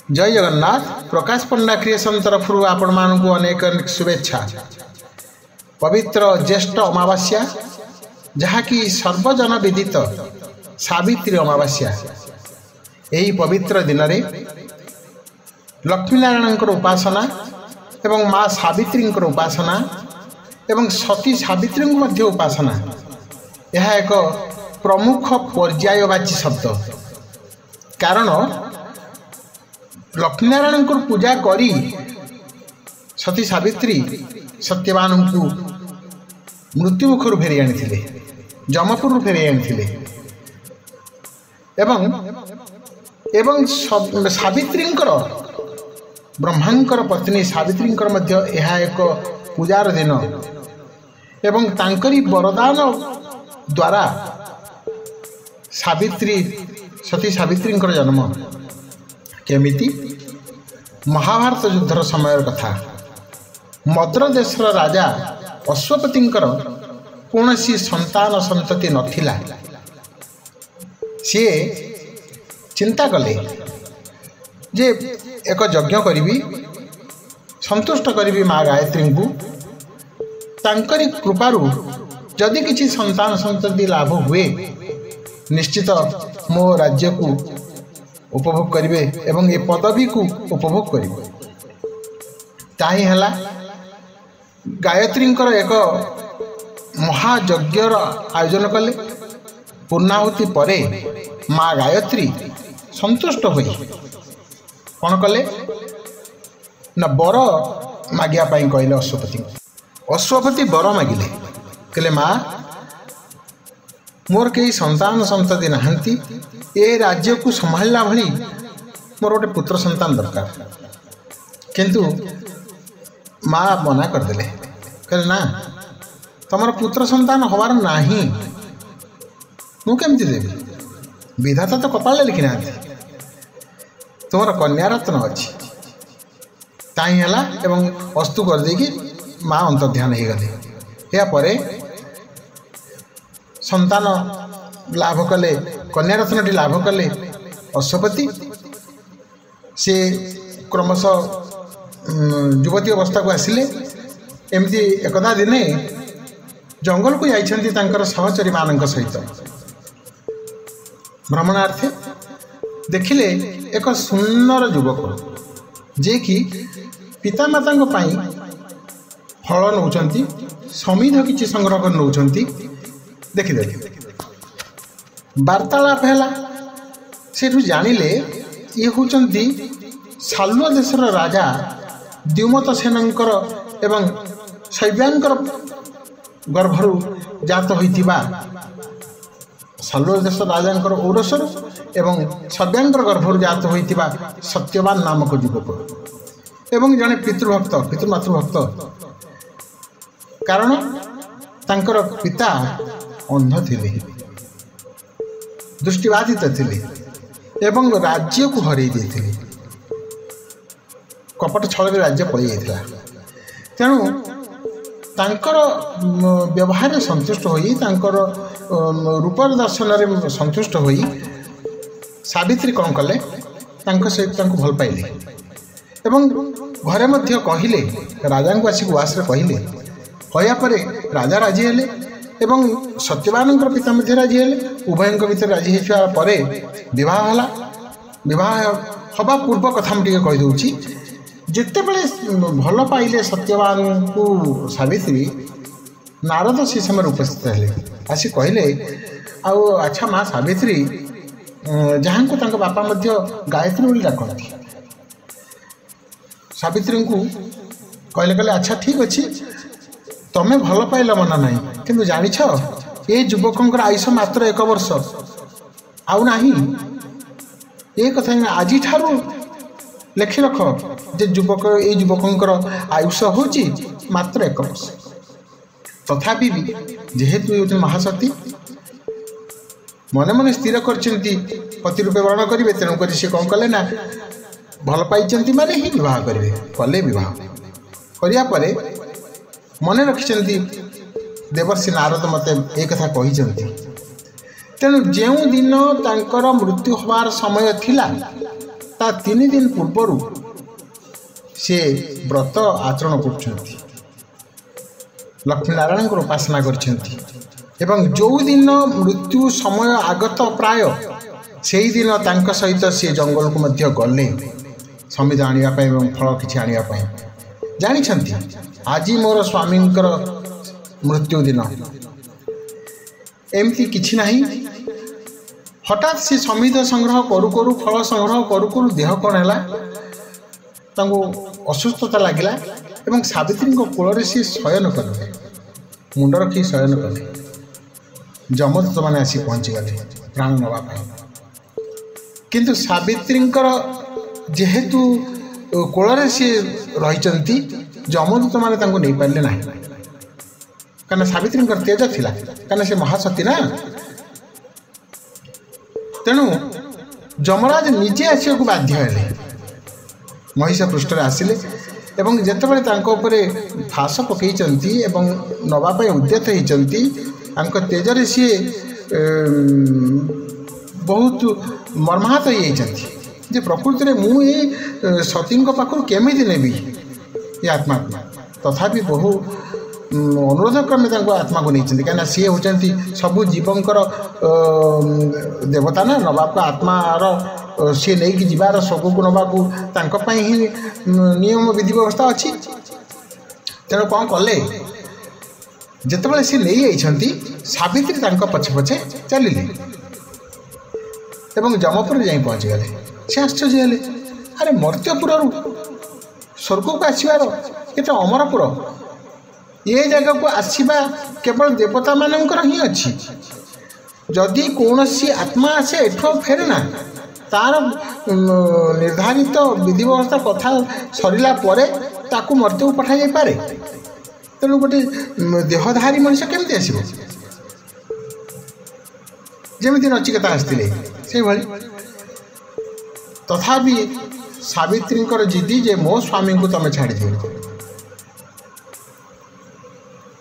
जय जगन्नाथ। प्रकाश पंडा क्रिएशन तरफ आपण मानू अनेक अनेक शुभेच्छा। पवित्र ज्येष्ठ अमावास्या जहाँकि सर्वजन विदित सावित्री अमावास्या, यही पवित्र दिन में लक्ष्मीनारायण उपासना एवं माँ सावित्री उपासना एवं सती सावित्री उपासना यह एक प्रमुख पर्यायवाची शब्द। कारण लक्ष्मीनारायण पूजा करी सती सावित्री सत्यवान को मृत्युमुखर फेरी आनी, जमपुर फेरी आनी एवं सावित्री ब्रह्मांकर पत्नी सावित्री यह एक पूजार दिन एवं तांकरी वरदान द्वारा सावित्री सती सावित्री जन्म केमिति महाभारत युद्धर समय कथा। मद्र देशर राजा अश्वपति कौन संतान संतति नथिला। सी चिंता कले जे एक यज्ञ करी संतुष्ट करी माँ गायत्री को, तांकरी कृपारू जदि किसी संतान संतति लाभ हुए निश्चित मो राज्य को उपभोग करेंगे एवं ये पदवी को उपभोग करेंगे। ताही हला गायत्री एक महायज्ञर आयोजन कले। पूर्णाहुति परे माँ गायत्री संतुष्ट होई कौन कले ना बर मागिया कहले अश्वपति बर मागिले, कहले माँ मोर कई संतान संतति नहांती, ए राज्य को संभालना भली मोर गोटे पुत्र संतान दरकार। किंतु माँ मना करदेले, कहले ना तुम पुत्र संतान हबार नाही, मु केमती देवी, विधाता तो कपाल लिखी ना, तुम कन्या रत्न अच्छी। ताही हला एवं अस्तु कर देकी माँ अंतर्ध्यान हो गले। यापर संतान लाभ कले, कन्या रत्नटी लाभ कले अश्वपति। से क्रमश युवती अवस्था को आसिले। एमती एकदा दिने जंगल को जाइछन्ति तांकर सहचरी मानक सहित भ्रमणार्थे। देखिले एक सुंदर युवक जे कि पितामाता फल नौचंती, समिध किसी संग्रह कर नौचंती। देखिदे वार्तालाप है से जानिले ये होचंती सालुआ देशर राजा द्युमत सेनंकर एवं शैव्यांकर गर्भरु जात होइतिबा सालुआ देश राजांकर औरसर एवं शैव्यांकर गर्भरु जात होइतिबा सत्यवान नामक युवक एवं जड़े पितृभक्त पितृमातृभक्त। कारण तांकर पिता अंध थिले, दृष्टिबाधित थिले एवं राज्य को हरई देथिले। कपट छल राज्य पड़ जाता। तेणु तांकर व्यवहार संतुष्ट होई, तांकर रूपर दर्शन संतुष्ट होई सावित्री कौन कले तांको सहित तांको भल पाइले एवं घरे मध्य कहिले, राजा को आसिक उआस कहले। कहया परे राजा राजी हेले एवं सत्यवान पिता मध्य राजी हेले। उभय भीतर राजी होइछा परे विवाह हला। विवाह हवा पूर्व कथा मुझे कहीदे, जिते बड़े भल पाइले सत्यवान को सावित्री, नारद से समय उपस्थित हेले। आसी कहले आउ अच्छा माँ सावित्री जहाँ को तांको बापा मध्य गायत्री बोली डाकती। सावित्री को कहले कहले अच्छा ठीक अच्छी, तमें भल पाइल मना ना, किंतु जानिछ ये युवक आयुष मात्र 1 वर्ष आउ नाही। ये कथा आज लेखि रख जे युवक ये युवक आयुष होची मात्र 1 वर्ष। तथापि भी जेहेतु ये महाशक्ति मन मन स्थिर करछन्ति पति रूपे वर्ण करेंगे, तेणुक सी कौन कले ना भल पाई माने ही विवाह करेंगे। कले विवाह करिया परे मन रखिछन्ति देवर्षि नारद मते एक कथा कहिछन्ति। तेणु जो दिन तांकर मृत्यु होवार समय थिला ता 3 दिन पूर्वर से व्रत आचरण कर लक्ष्मी नारायण उपासना कर जो दिन मृत्यु समय आगत प्राय से ही दिन तांका सहित सी जंगल को मध्य गले समिध आने फल किसी आने जानी आज मोर स्वामी मृत्यु दिन एमती किछि नहीं हठात से समिध संग्रह करू करू फल संग्रह करू करू देह कौन है असुस्थता लगिला एवं सावित्री कोल सी शयन कले मुंड रखी शयन कले जमदूत मैंने आसी पहुँची गले प्राण नापी किंतु सावित्री जेहेतु कोल सी रही जमदूत मैंने नहीं पारे ना कहीं सावित्री तेज थिला कहीं से महासती ना तेणु जमराज निजे आसवा को बाध्य हेले महिष पृष्ठ आसिले एवं जितेबाला फास पकई नवाई उद्यत होती तेजरे सी बहुत मर्माहत हो प्रकृति में मुझे सती पाखु केमी नेबी ये आत्मा तथापि बहु अनुरोध क्रमे आत्मा को नहीं कहीं सी होती सबू जीवंकर देवता ना नवाक आत्मार सी नहीं जीवार शोक को नवाक ही नियम विधि व्यवस्था अच्छी तेणु कौन कले जितेबाला सी नहीं सावित्री पछे पछे चलिले एवं जमपुर जा पहुँची गले सी आश्चर्य हेले अरे मर्त्यपुर स्वर्ग को आसबार ये तो अमरपुर ये जगह को आसवा केवल देवता मानकर ही अच्छी जदि कौन सी आत्मा आसे एठो फेरे ना तार निर्धारित विधि व्यवस्था कथा सरला परे ताकू मृत्यु पठा जाई पारे तेणु गोटे देहधारी मनुष्य केमती आसो जमी नचिकेता आसते से भाई तथापि सावित्री जिदी जे मो स्वामी को तमें छाड़ी दियो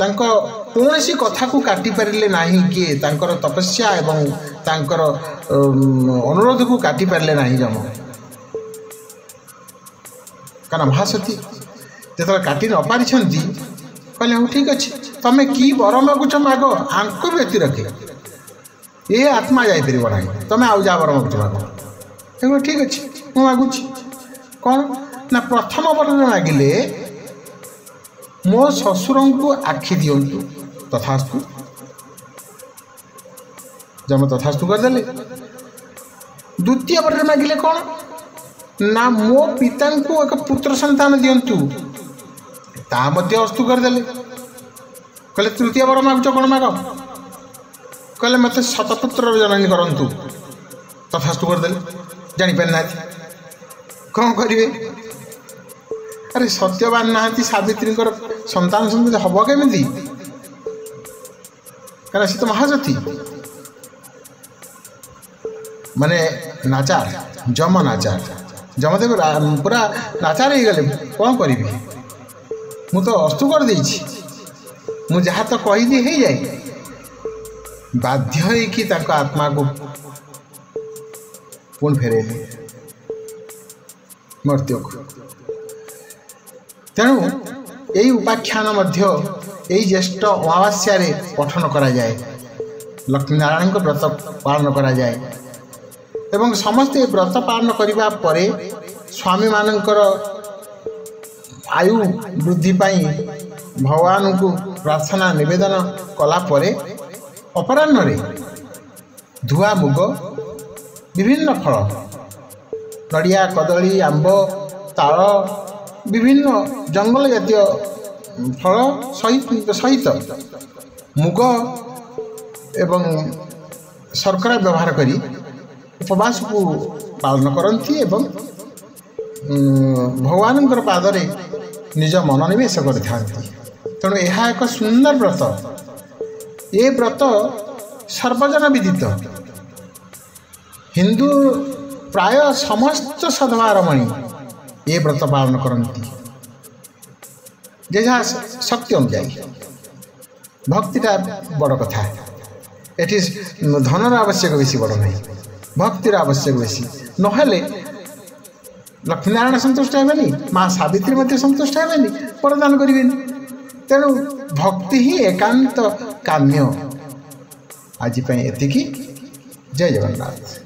कौन सी कथा को काटी पारे ना किए तपस्या एवं अनुरोध को काटी पारे ना जम क्या महासती जो काटी न पारी कहले हाँ ठीक अच्छे तमें कि वर मागुच माग आंक व्यक्ति रखे ये आत्मा जापर ना तुम आउ जा वर मागुच माग ठीक अच्छे मुझे मागुच कौन ना प्रथम वर मागिले मो ससुर को आखि दिंतु तथास्तु जब तथास्तु करदे द्वितीय वर मागिले कौन ना मो पिता को एक पुत्र संतान दिंतु अस्तु करदे कहले तृतीय वर मागुच कौन माग कहले मत शतपुत्र जननी करंतु तथास्तु करदे जापार ना कौन करेंगे अरे सत्यवान नहांती सावित्री संतान संतति हम केमी क्या सी तो महासती माने नाचार जम नाचार जमदेव पूरा नाचार हो गले कौन करी मु तो अस्तु कर देछि मु जहाँ तो कहीदी हो जाए बाध्य कि आत्मा को पुणी फेरेले मृत्यु को तेणु यही उपाख्यान मध्य यही ज्येष्ठ अमावास्या पठन करा जाए लक्ष्मी नारायण को व्रत पालन करा जाए एवं समस्ते व्रत पालन करने परे स्वामी मानकर आयु वृद्धि पाई भगवान को प्रार्थना निवेदन कला परे अपराह्न रे धुआ मुग विभिन्न फल नड़िया कदली आंब ताल विभिन्न जंगल जातीय फल सहित मुग एवं शर्करा व्यवहार करी उपवास को पालन करती एवं भगवान पादरे निज मनोनिवेश करते तेणु यह एक सुंदर व्रत ये व्रत सर्वजन विदित हिंदू प्राय समस्त सद्भारमणि ये व्रत पालन करती जहाँ शक्ति अनुजाई भक्तिटा बड़ कथा ये धनर आवश्यक बेसी बड़ ना भक्तिर आवश्यक बेसी नहेले लक्ष्मीनारायण संतुष्ट हेबेनि माँ सावित्री मध्य संतुष्ट हेबेनि वरदान करेनि तेणु भक्ति ही एकांत काम्य आज एतिकी जय जगन्नाथ।